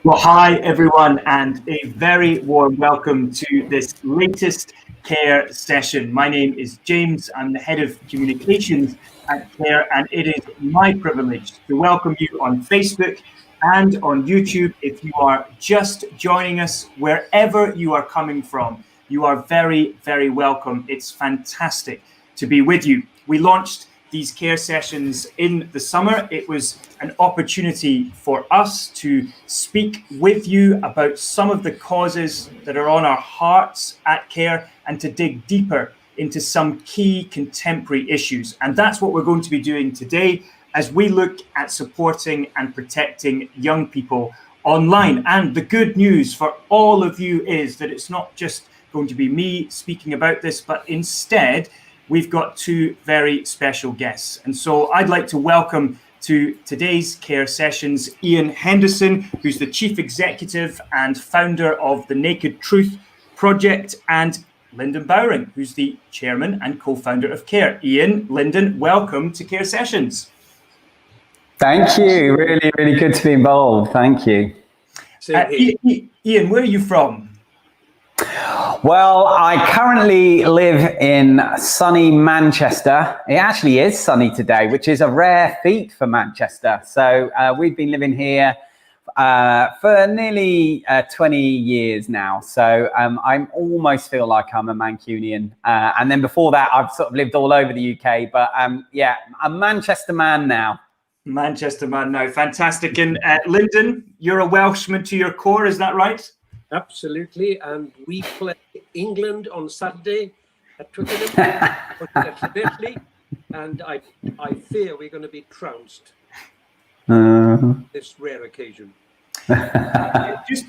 Well, hi everyone, and a very warm welcome to this latest CARE session. My name is James. I'm the head of communications at CARE, and it is my privilege to welcome you on Facebook and on YouTube. If you are just joining us, wherever you are coming from, you are very, very welcome. It's fantastic to be with you. We launched these CARE sessions in the summer. It was an opportunity for us to speak with you about some of the causes that are on our hearts at CARE and to dig deeper into some key contemporary issues. And that's what we're going to be doing today as we look at supporting and protecting young people online. And the good news for all of you is that it's not just going to be me speaking about this, but instead, we've got two very special guests. And so I'd like to welcome to today's CARE sessions, Ian Henderson, who's the Chief Executive and founder of the Naked Truth Project, and Lyndon Bowring, who's the Chairman and co-founder of CARE. Ian, Lyndon, welcome to CARE sessions. Thank you. Really, really good to be involved. Thank you. Ian, where are you from? Well, I currently live in sunny Manchester. It actually is sunny today, which is a rare feat for Manchester. So we've been living here for nearly 20 years now. So I almost feel like I'm a Mancunian. And then before that, I've sort of lived all over the UK. But yeah, I'm a Manchester man now. Manchester man now. Fantastic. And Lyndon, you're a Welshman to your core, is that right? Absolutely, and we play England on Saturday at Twickenham, incidentally, and I fear we're going to be trounced this rare occasion.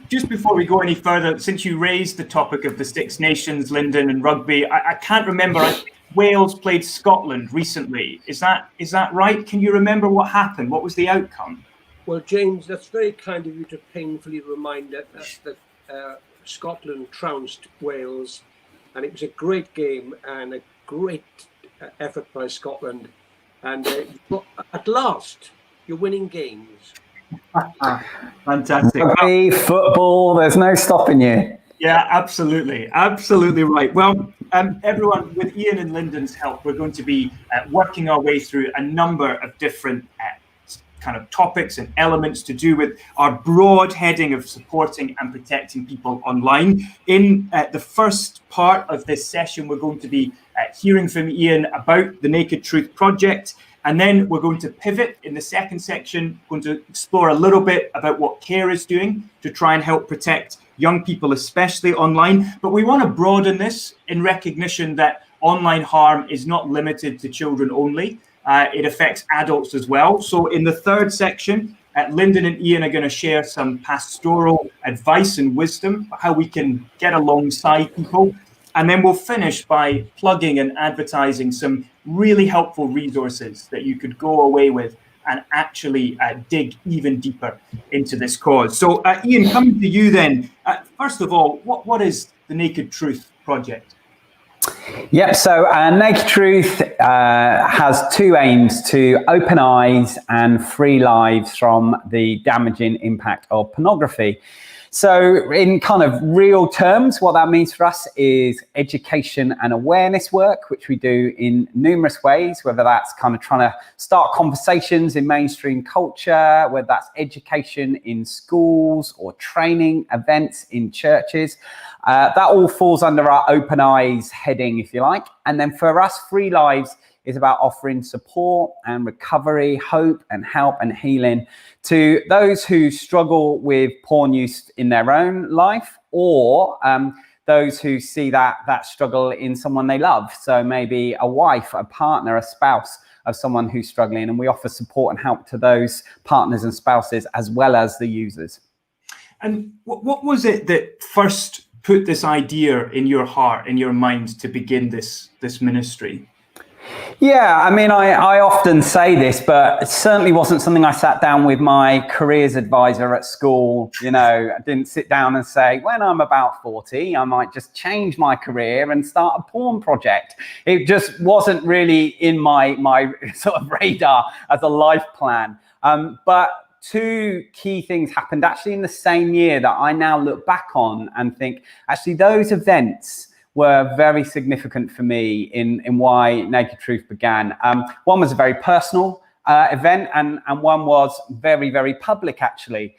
Just before we go any further, since you raised the topic of the Six Nations, Lyndon, and rugby, I can't remember. I think Wales played Scotland recently. Is that right? Can you remember what happened? What was the outcome? Well, James, that's very kind of you to painfully remind us that Scotland trounced Wales, and it was a great game and a great effort by Scotland. And at last, you're winning games. Fantastic. Rugby, football, there's no stopping you. Yeah, absolutely. Absolutely right. Well, everyone, with Ian and Lyndon's help, we're going to be working our way through a number of different kind of topics and elements to do with our broad heading of supporting and protecting people online. In the first part of this session, we're going to be hearing from Ian about the Naked Truth Project, and then we're going to pivot in the second section, going to explore a little bit about what CARE is doing to try and help protect young people, especially online. But we want to broaden this in recognition that online harm is not limited to children only. It affects adults as well. So in the third section, Lyndon and Ian are going to share some pastoral advice and wisdom, how we can get alongside people. And then we'll finish by plugging and advertising some really helpful resources that you could go away with and actually dig even deeper into this cause. So Ian, coming to you then, first of all, what is the Naked Truth Project? Yep, so Naked Truth has two aims: to open eyes and free lives from the damaging impact of pornography. So in kind of real terms, what that means for us is education and awareness work, which we do in numerous ways, whether that's kind of trying to start conversations in mainstream culture, whether that's education in schools or training events in churches. That all falls under our Open Eyes heading, if you like. And then for us, Free Lives is about offering support and recovery, hope and help and healing to those who struggle with porn use in their own life, or those who see that struggle in someone they love. So maybe a wife, a partner, a spouse of someone who's struggling. And we offer support and help to those partners and spouses as well as the users. And what was it that first put this idea in your heart, in your mind, to begin this ministry? Yeah, I mean, I often say this, but it certainly wasn't something I sat down with my careers advisor at school. You know, I didn't sit down and say, when I'm about 40, I might just change my career and start a porn project. It just wasn't really in my sort of radar as a life plan. But two key things happened actually in the same year that I now look back on and think, actually, those events were very significant for me in why Naked Truth began. One was a very personal event, and one was very, very public, actually.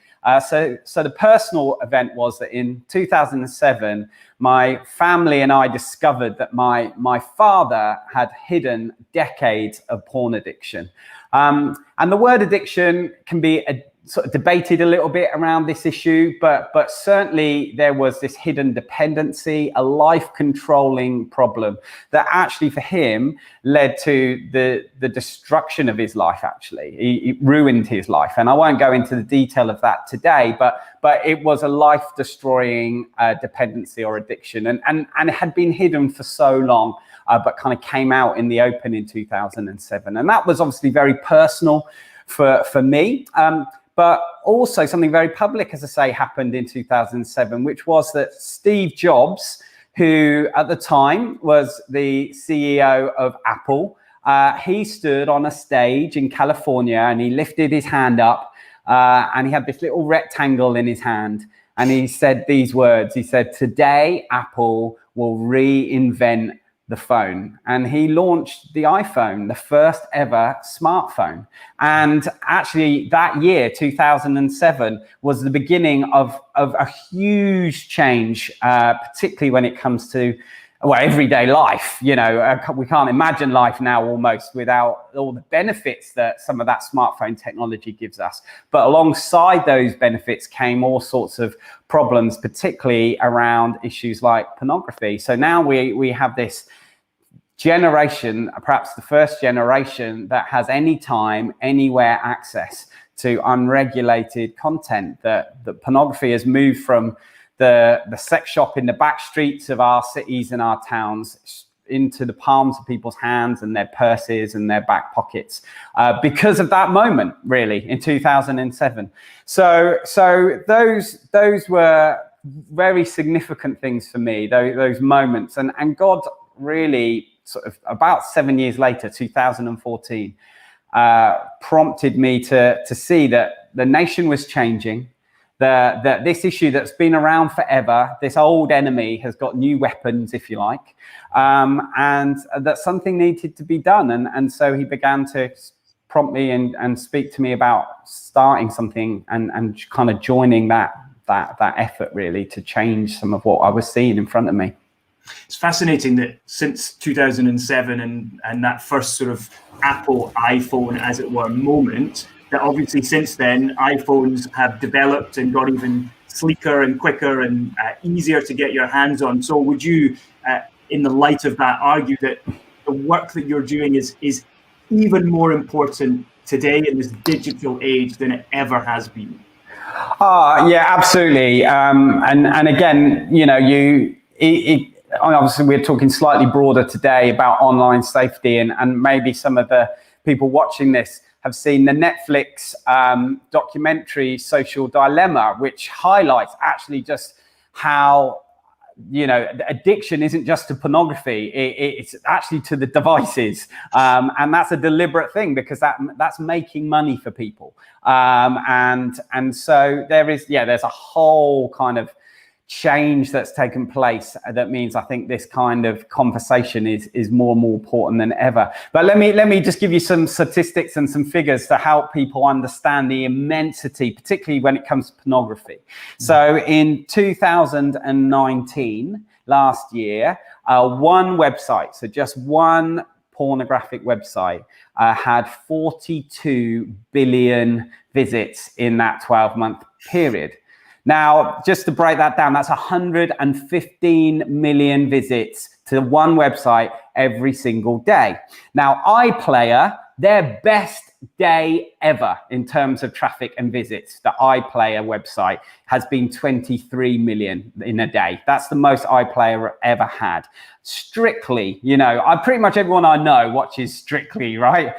So the personal event was that in 2007, my family and I discovered that my father had hidden decades of porn addiction. And the word addiction can be sort of debated a little bit around this issue, but certainly there was this hidden dependency, a life-controlling problem that actually for him led to the destruction of his life, actually. It ruined his life. And I won't go into the detail of that today, but it was a life-destroying dependency or addiction. And it had been hidden for so long, but kind of came out in the open in 2007. And that was obviously very personal for me. But also something very public, as I say, happened in 2007, which was that Steve Jobs, who at the time was the CEO of Apple, he stood on a stage in California and he lifted his hand up and he had this little rectangle in his hand. And he said these words. He said, "Today, Apple will reinvent the phone." And he launched the iPhone, the first ever smartphone. And actually that year, 2007, was the beginning of a huge change, particularly when it comes to everyday life. You know, we can't imagine life now almost without all the benefits that some of that smartphone technology gives us. But alongside those benefits came all sorts of problems, particularly around issues like pornography. So now we have this generation, perhaps the first generation, that has anytime, anywhere access to unregulated content. That pornography has moved from the sex shop in the back streets of our cities and our towns into the palms of people's hands and their purses and their back pockets because of that moment, really, in 2007. So those were very significant things for me, those moments. And God really, sort of about 7 years later, 2014, prompted me to see that the nation was changing, that this issue that's been around forever, this old enemy has got new weapons, if you like, and that something needed to be done. And so he began to prompt me and speak to me about starting something and kind of joining that effort, really, to change some of what I was seeing in front of me. It's fascinating that since 2007 and that first sort of Apple iPhone, as it were, moment, that obviously since then iPhones have developed and got even sleeker and quicker and easier to get your hands on. So would you, in the light of that, argue that the work that you're doing is even more important today in this digital age than it ever has been? Yeah, absolutely. And again, you know, obviously we're talking slightly broader today about online safety, and maybe some of the people watching this have seen the Netflix documentary Social Dilemma, which highlights actually just how, you know, addiction isn't just to pornography, it's actually to the devices, and that's a deliberate thing because that's making money for people, and so there's a whole kind of change that's taken place that means I think this kind of conversation is more and more important than ever. But let me just give you some statistics and some figures to help people understand the immensity, particularly when it comes to pornography. So in 2019, last year, one website, so just one pornographic website, had 42 billion visits in that 12-month period. Now, just to break that down, that's 115 million visits to one website every single day. Now, iPlayer, their best day ever in terms of traffic and visits, the iPlayer website has been 23 million in a day. That's the most iPlayer ever had. Strictly, you know, pretty much everyone I know watches Strictly, right?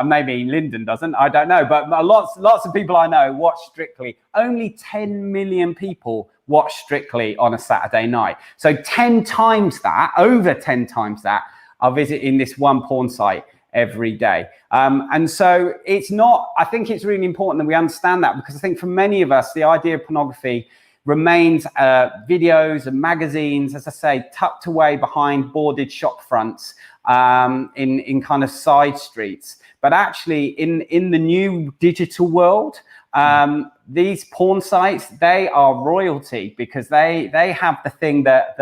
Maybe Lyndon doesn't, I don't know, but lots of people I know watch Strictly. Only 10 million people watch Strictly on a Saturday night. So 10 times that, over 10 times that, are visiting this one porn site every day. And so I think it's really important that we understand that, because I think for many of us, the idea of pornography remains videos and magazines, as I say, tucked away behind boarded shop fronts in kind of side streets. But actually in the new digital world, these porn sites, they are royalty, because they have the thing that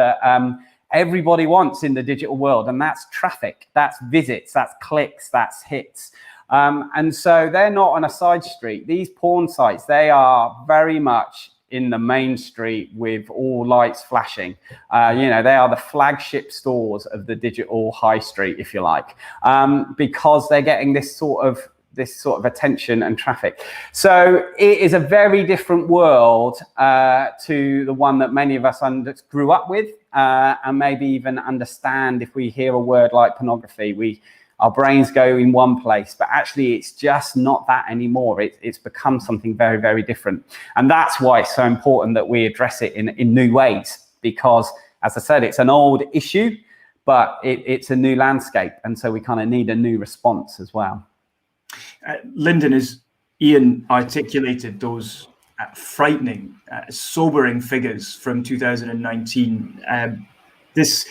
everybody wants in the digital world, and that's traffic, that's visits, that's clicks, that's hits. And so they're not on a side street. These porn sites, they are very much in the main street with all lights flashing. They are the flagship stores of the digital high street, if you like, because they're getting this sort of attention and traffic. So it is a very different world to the one that many of us grew up with, and maybe even understand. If we hear a word like pornography, our brains go in one place, but actually it's just not that anymore. It's become something very, very different. And that's why it's so important that we address it in new ways, because, as I said, it's an old issue, but it's a new landscape. And so we kind of need a new response as well. Lyndon, as Ian articulated those frightening, sobering figures from 2019, this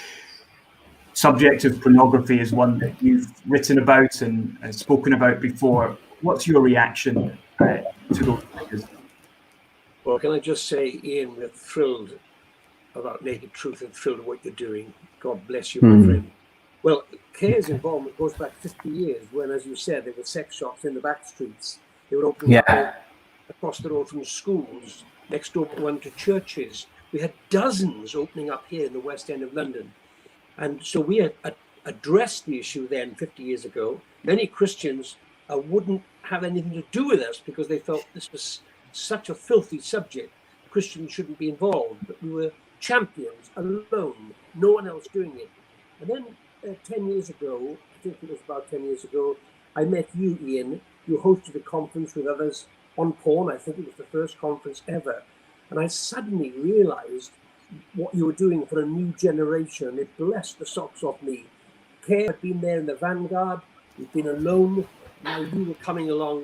subject of pornography is one that you've written about and spoken about before. What's your reaction to those figures? Well, can I just say, Ian, we're thrilled about Naked Truth and thrilled at what you're doing. God bless you, my friend. Well, CARE's involvement goes back 50 years when, as you said, there were sex shops in the back streets. They were opening up across the road from schools, next door one to churches. We had dozens opening up here in the West End of London. And so we had addressed the issue then 50 years ago. Many Christians wouldn't have anything to do with us because they felt this was such a filthy subject. Christians shouldn't be involved, but we were champions alone, no one else doing it. And then 10 years ago, I think it was about 10 years ago, I met you, Ian. You hosted a conference with others on porn. I think it was the first conference ever. And I suddenly realized what you were doing for a new generation. It blessed the socks off me. CARE had been there in the vanguard. You'd been alone. Now you were coming along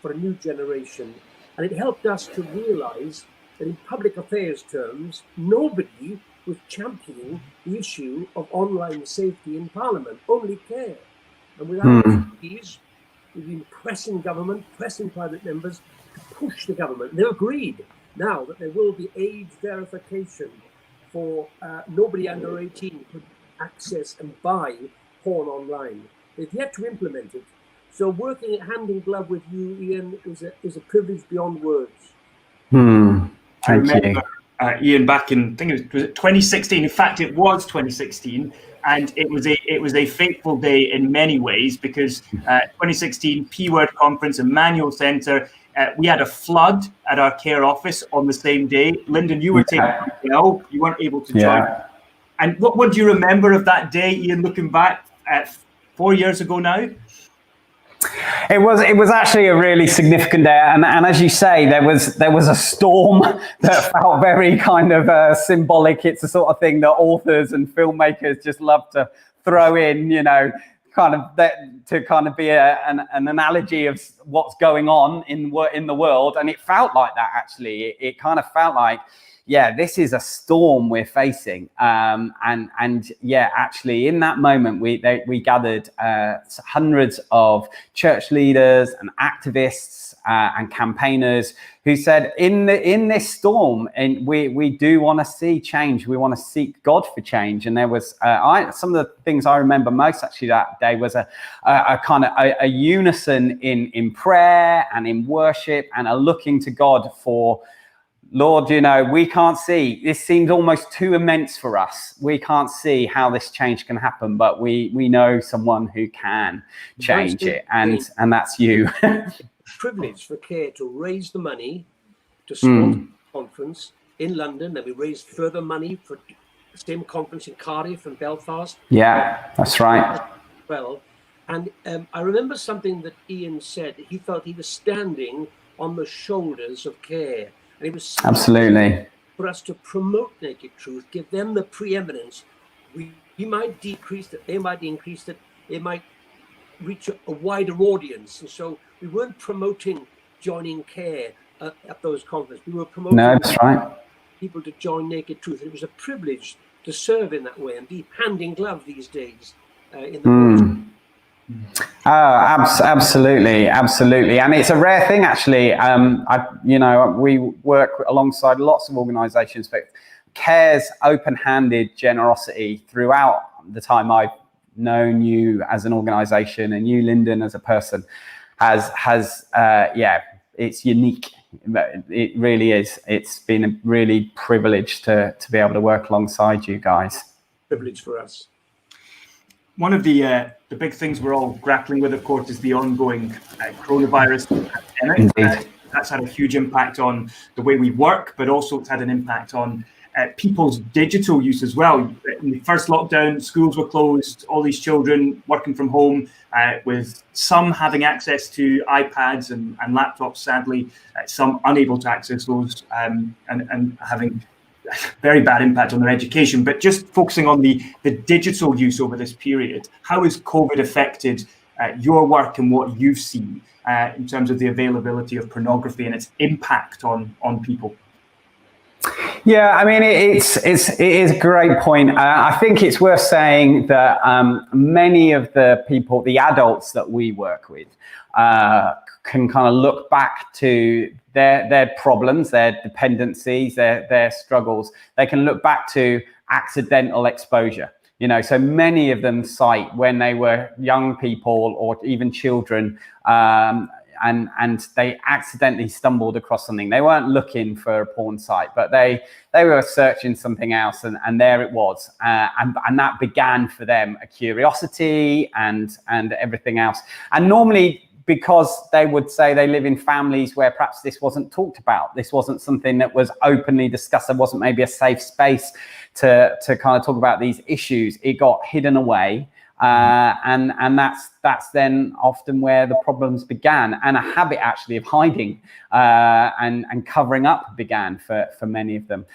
for a new generation. And it helped us to realize that in public affairs terms, nobody was championing the issue of online safety in Parliament, only CARE. And without these, we've been pressing government, pressing private members to push the government. And they agreed now that there will be age verification for nobody under 18 could access and buy porn online. They've yet to implement it. So working hand in glove with you, Ian, is a privilege beyond words. I remember, Ian, back in, I think was it 2016. In fact, it was 2016, and it was a fateful day in many ways, because 2016 P-Word Conference, Emmanuel Centre, we had a flood at our CARE office on the same day. Lyndon, you were taking PL, you weren't able to join. And what do you remember of that day, Ian, looking back at 4 years ago now? It was actually a really significant day, and as you say, there was a storm that felt very kind of symbolic. It's the sort of thing that authors and filmmakers just love to throw in, kind of to kind of be an analogy of what's going on in the world, and it felt like that actually. It kind of felt like, this is a storm we're facing, and actually in that moment we gathered hundreds of church leaders and activists and campaigners who said, in this storm, and we do want to see change. We want to seek God for change. And there was some of the things I remember most actually that day was a kind of a unison in prayer and in worship, and a looking to God for, Lord, we can't see. This seems almost too immense for us. We can't see how this change can happen, but we know someone who can change it, and that's you. Privilege for CARE to raise the money to sponsor the conference in London. Then we raised further money for the same conference in Cardiff and Belfast. Yeah, that's right. Well, and I remember something that Ian said. He felt he was standing on the shoulders of CARE. And it was absolutely for us to promote Naked Truth, give them the preeminence. We might decrease it, they might increase it, they might reach a wider audience. And so we weren't promoting joining CARE at those conferences. We were promoting that's right. people to join Naked Truth. It was a privilege to serve in that way and be hand in glove these days in the Oh, absolutely, absolutely, and it's a rare thing actually. We work alongside lots of organisations, but CARE's open-handed generosity throughout the time I've known you as an organisation and you, Lyndon, as a person, it's unique. It really is. It's been a really privilege to be able to work alongside you guys. Privilege for us. One of the big things we're all grappling with, of course, is the ongoing coronavirus pandemic. That's had a huge impact on the way we work, but also it's had an impact on people's digital use as well. In the first lockdown, schools were closed, all these children working from home, with some having access to iPads and laptops, sadly, some unable to access those and having very bad impact on their education. But just focusing on the digital use over this period, how has COVID affected your work and what you've seen in terms of the availability of pornography and its impact on people? Yeah, I mean, it is a great point. I think it's worth saying that many of the people, the adults that we work with, can kind of look back to their problems, their dependencies, their struggles. They can look back to accidental exposure. So many of them cite when they were young people or even children, and they accidentally stumbled across something. They weren't looking for a porn site, but they were searching something else, and there it was. And that began for them a curiosity and everything else. And normally, because they would say they live in families where perhaps this wasn't talked about, this wasn't something that was openly discussed, there wasn't maybe a safe space to kind of talk about these issues, it got hidden away. And that's then often where the problems began, and a habit actually of hiding and covering up began for many of them.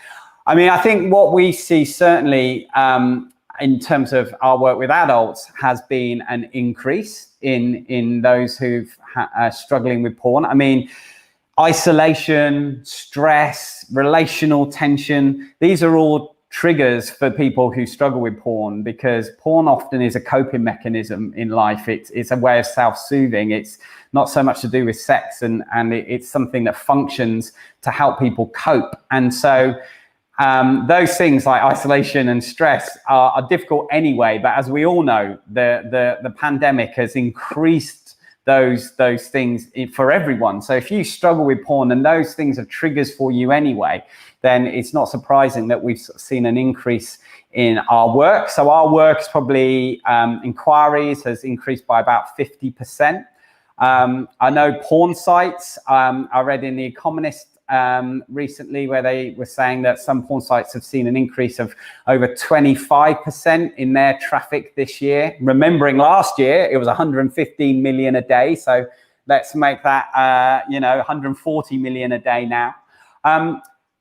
I mean, I think what we see certainly in terms of our work with adults has been an increase in those who've struggling with porn. I mean, isolation, stress, relational tension, these are all triggers for people who struggle with porn, because porn often is a coping mechanism in life. It's a way of self-soothing. It's not so much to do with sex, and it's something that functions to help people cope. And so those things like isolation and stress are difficult anyway, but as we all know, the pandemic has increased those things for everyone. So if you struggle with porn and those things are triggers for you anyway, then it's not surprising that we've seen an increase in our work. So our work is probably inquiries has increased by about 50%. I know porn sites, I read in The Economist recently where they were saying that some porn sites have seen an increase of over 25% in their traffic this year. Remembering last year, it was 115 million a day. So let's make that, 140 million a day now.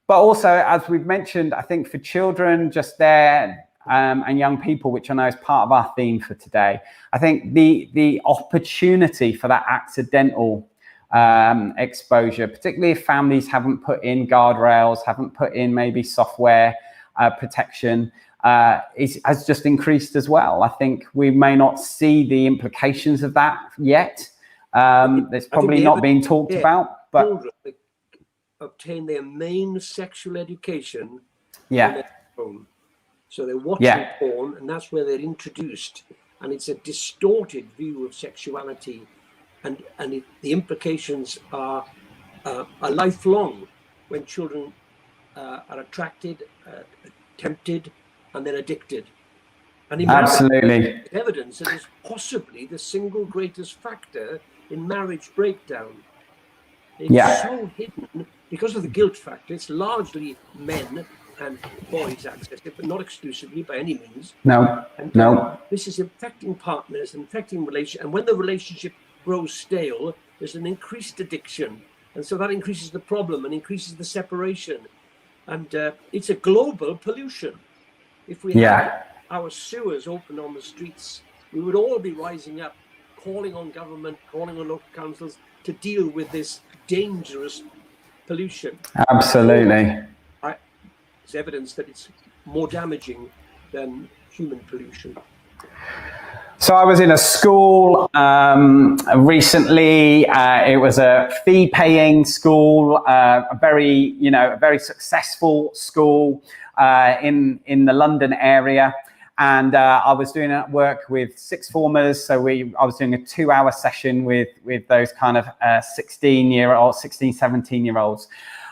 But also, as we've mentioned, I think for children just there and young people, which I know is part of our theme for today, I think the opportunity for that accidental exposure, particularly if families haven't put in guardrails, haven't put in maybe software protection, has just increased as well. I think we may not see the implications of that yet. It's probably not being talked about, but children obtain their main sexual education on their phone. So they're watching porn, and that's where they're introduced, and it's a distorted view of sexuality. And the implications are lifelong when children are attracted, tempted, and then addicted. And absolutely, evidence that is possibly the single greatest factor in marriage breakdown. It's so hidden because of the guilt factor. It's largely men and boys access it, but not exclusively by any means. No. This is infecting partners, infecting relations, and when the relationship grows stale, there's an increased addiction, and so that increases the problem and increases the separation, and it's a global pollution. If we had our sewers open on the streets, we would all be rising up calling on government, calling on local councils to deal with this dangerous pollution. Absolutely. It's evidence that it's more damaging than human pollution. So I was in a school recently. It was a fee-paying school, a very successful school in the London area. And I was doing work with sixth formers. So I was doing a 2-hour session with those kind of 16, 17-year-olds.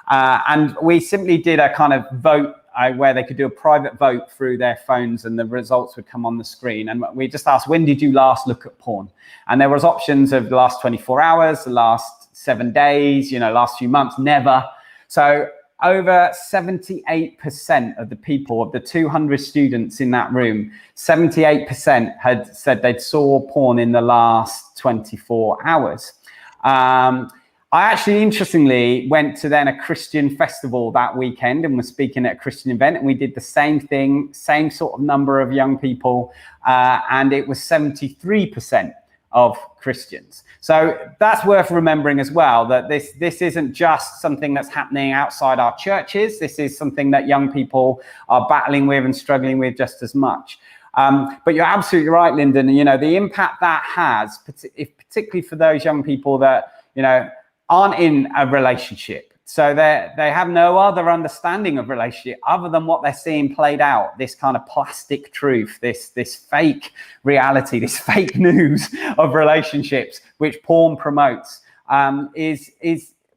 And we simply did a kind of vote where they could do a private vote through their phones and the results would come on the screen. And we just asked, when did you last look at porn? And there was options of the last 24 hours, the last 7 days, last few months, never. So over 78% of the people, of the 200 students in that room, 78% had said they'd saw porn in the last 24 hours. I actually, interestingly, went to then a Christian festival that weekend and was speaking at a Christian event, and we did the same thing, same sort of number of young people, and it was 73% of Christians. So that's worth remembering as well, that this isn't just something that's happening outside our churches. This is something that young people are battling with and struggling with just as much. But you're absolutely right, Lyndon. The impact that has, particularly for those young people that, aren't in a relationship. So they have no other understanding of relationship other than what they're seeing played out, this kind of plastic truth, this fake reality, this fake news of relationships, which porn promotes, is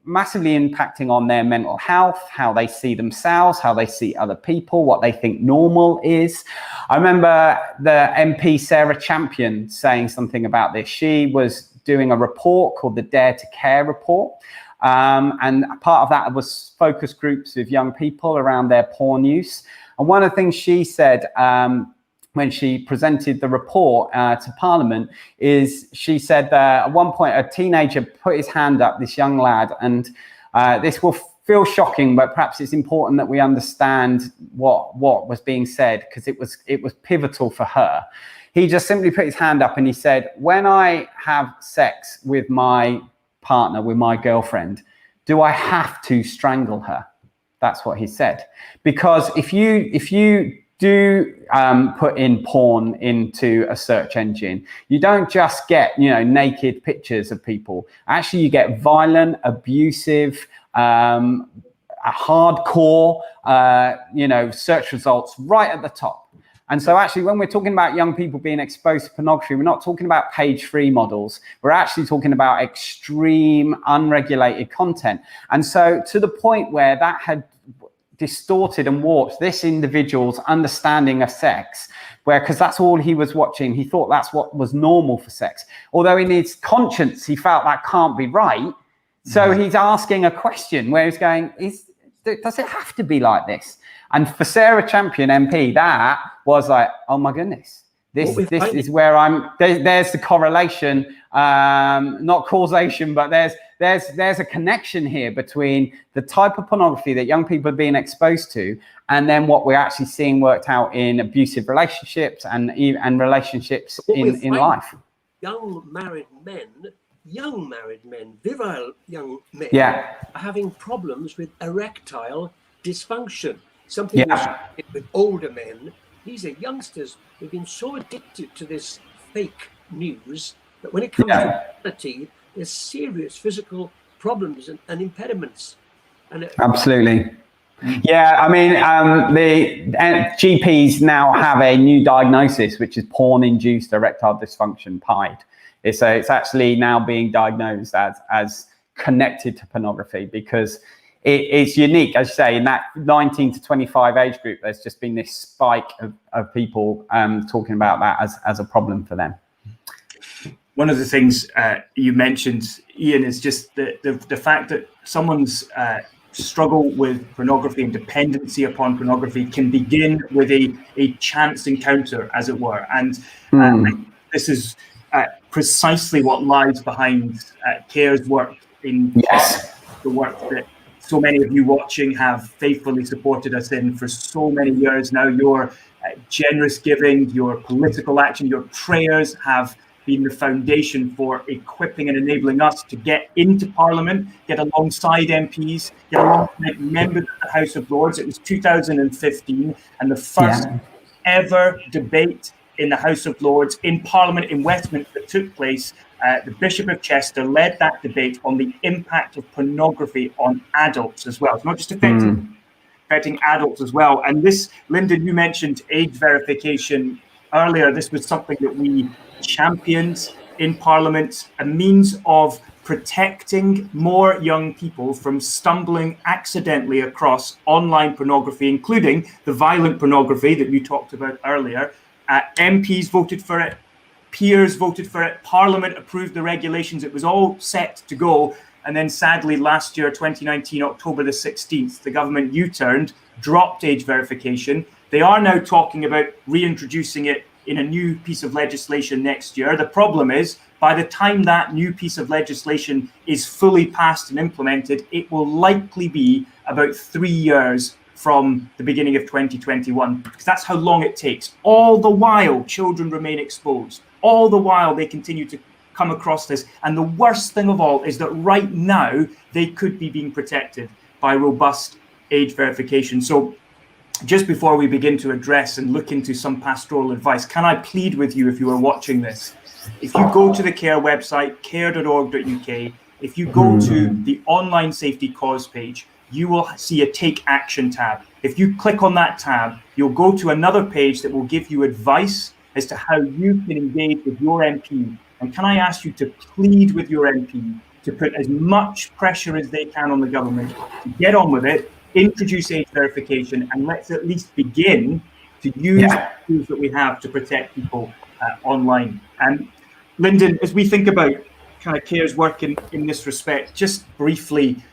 massively impacting on their mental health, how they see themselves, how they see other people, what they think normal is. I remember the MP Sarah Champion saying something about this. She was doing a report called the Dare to Care report. And part of that was focus groups with young people around their porn use. And one of the things she said when she presented the report to Parliament is she said that at one point a teenager put his hand up, this young lad, and this will feel shocking, but perhaps it's important that we understand what was being said, because it was pivotal for her. He just simply put his hand up and he said, when I have sex with my partner, with my girlfriend, do I have to strangle her? That's what he said. Because if you do put in porn into a search engine, you don't just get naked pictures of people. Actually, you get violent, abusive, hardcore search results right at the top. And so actually, when we're talking about young people being exposed to pornography, we're not talking about page-free models. We're actually talking about extreme, unregulated content. And so to the point where that had distorted and warped this individual's understanding of sex, because that's all he was watching. He thought that's what was normal for sex. Although in his conscience, he felt that can't be right. So he's asking a question where he's going, does it have to be like this? And for Sarah Champion MP, that was like, oh my goodness, this is where there's the correlation, not causation, but there's a connection here between the type of pornography that young people are being exposed to, and then what we're actually seeing worked out in abusive relationships and relationships in life. Young married men, virile young men, are having problems with erectile dysfunction. Something with older men. These are youngsters who've been so addicted to this fake news that when it comes to reality, there's serious physical problems and impediments. Absolutely. Yeah, I mean, the GPs now have a new diagnosis, which is porn-induced erectile dysfunction, PIDE. It's actually now being diagnosed as connected to pornography, because it's unique, as you say, in that 19 to 25 age group. There's just been this spike of people talking about that as a problem for them. One of the things you mentioned, Ian, is just the fact that someone's struggle with pornography and dependency upon pornography can begin with a chance encounter, as it were. And this is precisely what lies behind CARE's work in the work that so many of you watching have faithfully supported us in for so many years now. Your generous giving, your political action, your prayers have been the foundation for equipping and enabling us to get into Parliament, get alongside MPs, get alongside members of the House of Lords. It was 2015, and the first ever debate in the House of Lords in Parliament in Westminster took place. The Bishop of Chester led that debate on the impact of pornography on adults as well. It's not just affecting adults as well. And this, Lyndon, you mentioned age verification earlier. This was something that we championed in Parliament, a means of protecting more young people from stumbling accidentally across online pornography, including the violent pornography that you talked about earlier. MPs voted for it, peers voted for it, Parliament approved the regulations, it was all set to go. And then sadly, last year, 2019, October the 16th, the government U-turned, dropped age verification. They are now talking about reintroducing it in a new piece of legislation next year. The problem is, by the time that new piece of legislation is fully passed and implemented, it will likely be about 3 years from the beginning of 2021, because that's how long it takes. All the while, children remain exposed. All the while, they continue to come across this. And the worst thing of all is that right now, they could be being protected by robust age verification. So just before we begin to address and look into some pastoral advice, can I plead with you, if you are watching this, if you go to the CARE website, care.org.uk, if you go to the online safety cause page, you will see a Take Action tab. If you click on that tab, you'll go to another page that will give you advice as to how you can engage with your MP. And can I ask you to plead with your MP to put as much pressure as they can on the government to get on with it, introduce age verification, and let's at least begin to use the tools that we have to protect people online. And Lyndon, as we think about kind of CARE's work in this respect, just briefly,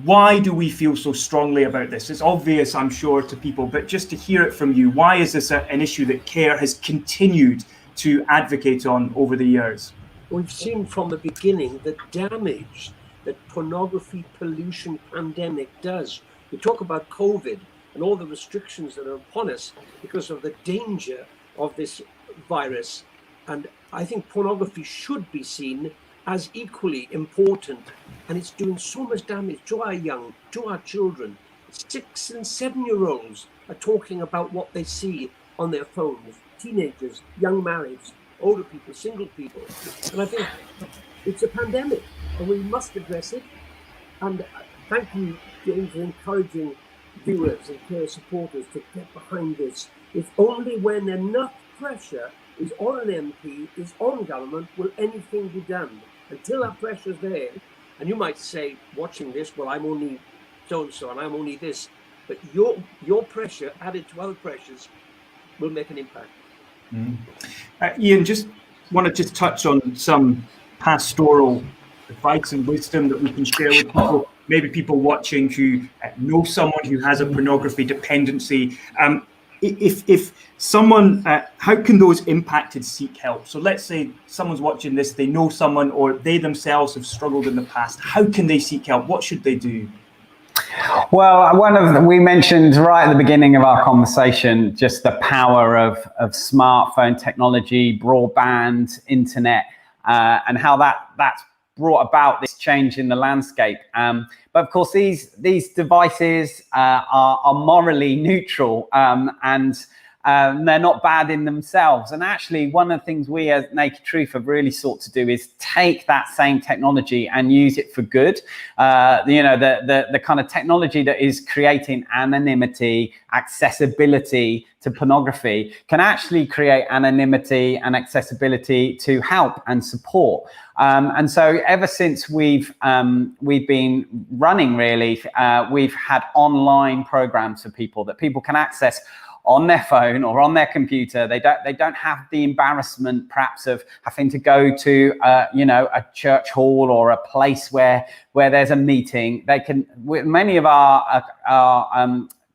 why do we feel so strongly about this? It's obvious, I'm sure, to people, but just to hear it from you, why is this an issue that CARE has continued to advocate on over the years? We've seen from the beginning the damage that pornography pollution pandemic does. We talk about COVID and all the restrictions that are upon us because of the danger of this virus. And I think pornography should be seen as equally important, and it's doing so much damage to our young, to our children. 6 and 7 year olds are talking about what they see on their phones. Teenagers, young marrieds, older people, single people. And I think it's a pandemic and we must address it. And thank you, James, for encouraging viewers and CARE supporters to get behind this. It's only when enough pressure is on an MP, is on government, will anything be done. Until that pressure's there, and you might say, watching this, well, I'm only so-and-so and I'm only this, but your pressure added to other pressures will make an impact. Ian, just want to touch on some pastoral advice and wisdom that we can share with people, maybe people watching who know someone who has a pornography dependency. If someone, how can those impacted seek help? So let's say someone's watching this, they know someone or they themselves have struggled in the past. How can they seek help? What should they do? Well, we mentioned right at the beginning of our conversation just the power of smartphone technology, broadband, internet, and how that's brought about this change in the landscape. But of course, these devices are morally neutral, and they're not bad in themselves. And actually, one of the things we as Naked Truth have really sought to do is take that same technology and use it for good. The kind of technology that is creating anonymity, accessibility to pornography can actually create anonymity and accessibility to help and support. And so ever since we've been running, really, we've had online programs for people that people can access on their phone or on their computer. They don't have the embarrassment perhaps of having to go to a church hall or a place where there's a meeting. They can, many of our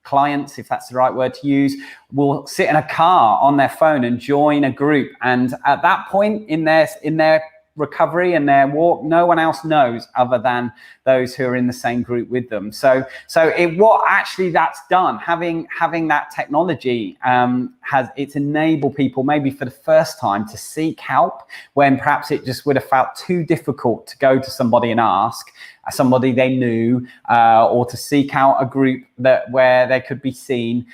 clients, if that's the right word to use, will sit in a car on their phone and join a group, and at that point in their recovery and their walk, no one else knows other than those who are in the same group with them. So what actually that's done, having that technology it's enabled people maybe for the first time to seek help when perhaps it just would have felt too difficult to go to somebody and ask somebody they knew, or to seek out a group where they could be seen.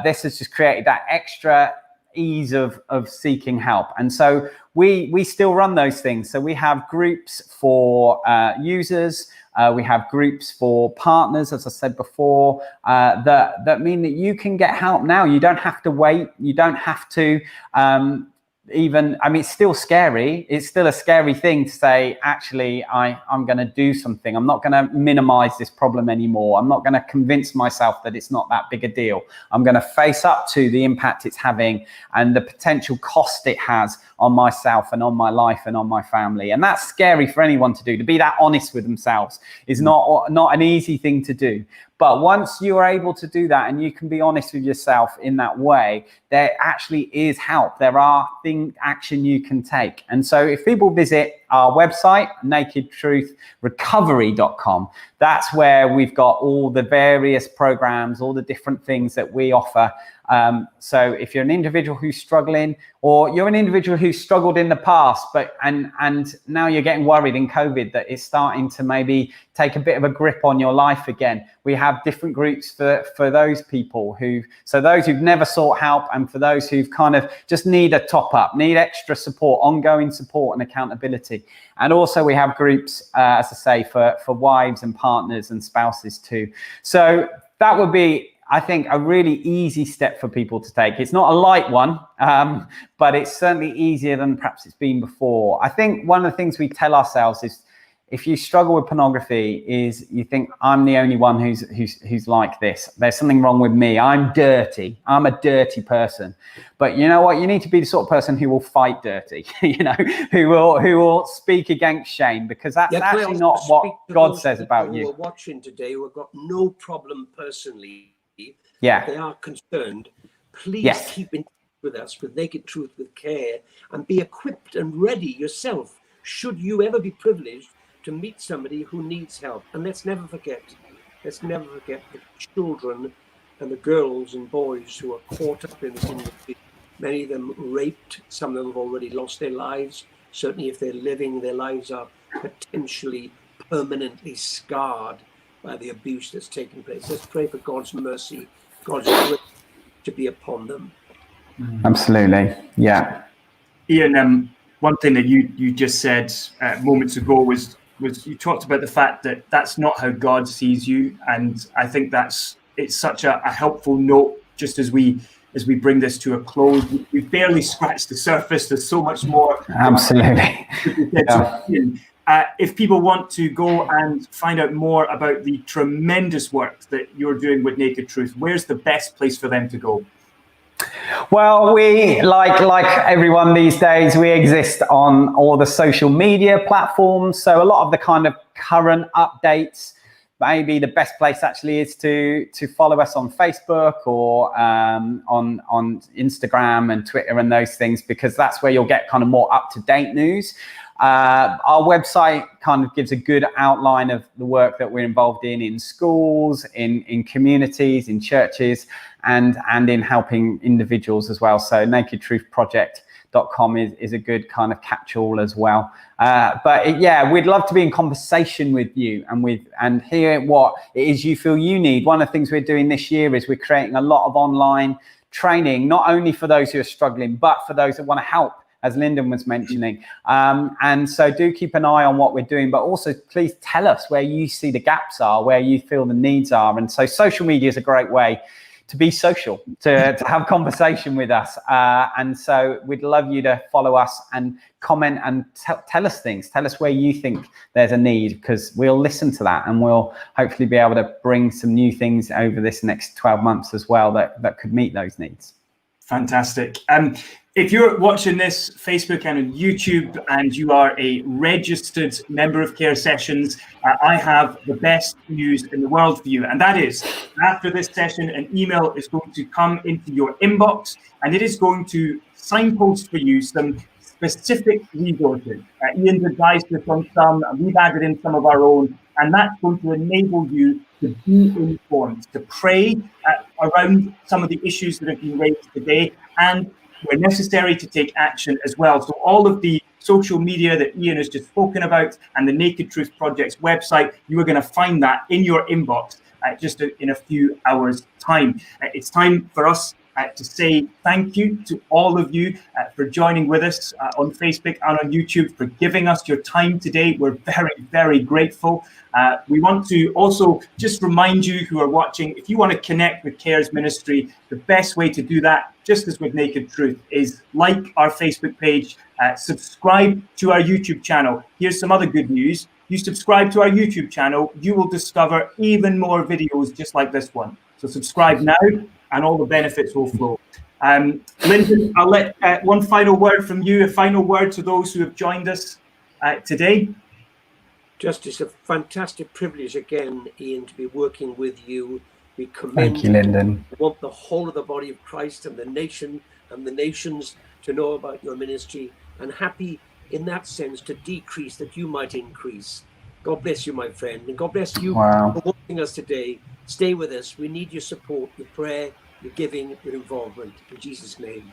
This has just created that extra ease of seeking help. And so we still run those things. So we have groups for users, we have groups for partners, as I said before, that mean that you can get help now. You don't have to wait. You don't have to it's still scary. It's still a scary thing to say, actually, I'm going to do something. I'm not going to minimize this problem anymore. I'm not going to convince myself that it's not that big a deal. I'm going to face up to the impact it's having and the potential cost it has on myself and on my life and on my family. And that's scary for anyone to do. To be that honest with themselves is not an easy thing to do. But once you are able to do that and you can be honest with yourself in that way, there actually is help. There are action you can take. And so if people visit our website, nakedtruthrecovery.com, that's where we've got all the various programs, all the different things that we offer. So if you're an individual who's struggling, or you're an individual who's struggled in the past, and now you're getting worried in COVID that it's starting to maybe take a bit of a grip on your life again, we have different groups for those people so those who've never sought help, and for those who've kind of just need a top up, need extra support, ongoing support and accountability. And also we have groups, as I say, for wives and partners and spouses too. So that would be, I think, a really easy step for people to take. It's not a light one, but it's certainly easier than perhaps it's been before. I think one of the things we tell ourselves is, if you struggle with pornography, is you think, I'm the only one who's like this. There's something wrong with me. I'm dirty. I'm a dirty person. But you know what? You need to be the sort of person who will fight dirty, who will speak against shame, because that's actually not what God says about you. Who are watching today, who have got no problem personally, yeah, they are concerned, please keep in touch with us, with Naked Truth with Care, and be equipped and ready yourself should you ever be privileged to meet somebody who needs help. And let's never forget the children and the girls and boys who are caught up in this industry. Many of them raped, some of them have already lost their lives. Certainly if they're living, their lives are potentially permanently scarred by the abuse that's taken place. Let's pray for God's mercy, God's grace to be upon them. Absolutely, yeah. Ian, one thing that you just said moments ago was you talked about the fact that that's not how God sees you, and I think it's such a helpful note just as we bring this to a close. We've barely scratched the surface. There's so much more. Absolutely. If people want to go and find out more about the tremendous work that you're doing with Naked Truth, where's the best place for them to go? Well, we, like everyone these days, we exist on all the social media platforms. So a lot of the kind of current updates, maybe the best place actually is to follow us on Facebook or on Instagram and Twitter and those things, because that's where you'll get kind of more up-to-date news. Our website kind of gives a good outline of the work that we're involved in schools, in communities, in churches, and in helping individuals as well. So nakedtruthproject.com is a good kind of catch-all as well. We'd love to be in conversation with you and hear what it is you feel you need. One of the things we're doing this year is we're creating a lot of online training, not only for those who are struggling, but for those that want to help, as Lyndon was mentioning. And so do keep an eye on what we're doing, but also please tell us where you see the gaps are, where you feel the needs are. And so social media is a great way to be social, to have conversation with us. And so we'd love you to follow us and comment and tell us things. Tell us where you think there's a need, because we'll listen to that and we'll hopefully be able to bring some new things over this next 12 months as well that could meet those needs. Fantastic. If you're watching this Facebook and on YouTube and you are a registered member of CAREsessions, I have the best news in the world for you. And that is, after this session, an email is going to come into your inbox, and it is going to signpost for you some specific resources. Ian's advised us on some, and we've added in some of our own, and that's going to enable you to be informed, to pray around some of the issues that have been raised today, and where necessary to take action as well. So all of the social media that Ian has just spoken about and the Naked Truth Project's website, you are going to find that in your inbox just in a few hours' time. It's time for us to say thank you to all of you for joining with us on Facebook and on YouTube, for giving us your time today. We're very, very grateful. We want to also just remind you who are watching, if you want to connect with CARES Ministry, the best way to do that, just as with Naked Truth, is like our Facebook page, subscribe to our YouTube channel. Here's some other good news. You subscribe to our YouTube channel, you will discover even more videos just like this one. So subscribe now, and all the benefits will flow. Lyndon, I'll let one final word from you, a final word to those who have joined us today. Just it's a fantastic privilege again, Ian, to be working with you. We commend. Thank you, Lyndon. We want the whole of the body of Christ and the nation and the nations to know about your ministry, and happy in that sense to decrease that you might increase. God bless you, my friend, and God bless you for watching us today. Stay with us. We need your support, your prayer, your giving, your involvement. In Jesus' name.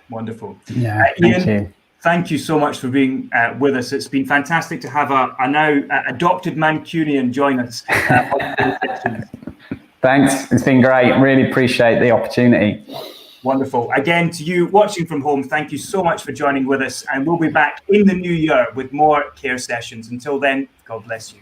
Wonderful. Yeah, Ian, thank you so much for being with us. It's been fantastic to have a now adopted Mancunian join us. Thanks. It's been great. Really appreciate the opportunity. Wonderful. Again, to you watching from home, thank you so much for joining with us, and we'll be back in the new year with more care sessions. Until then, God bless you.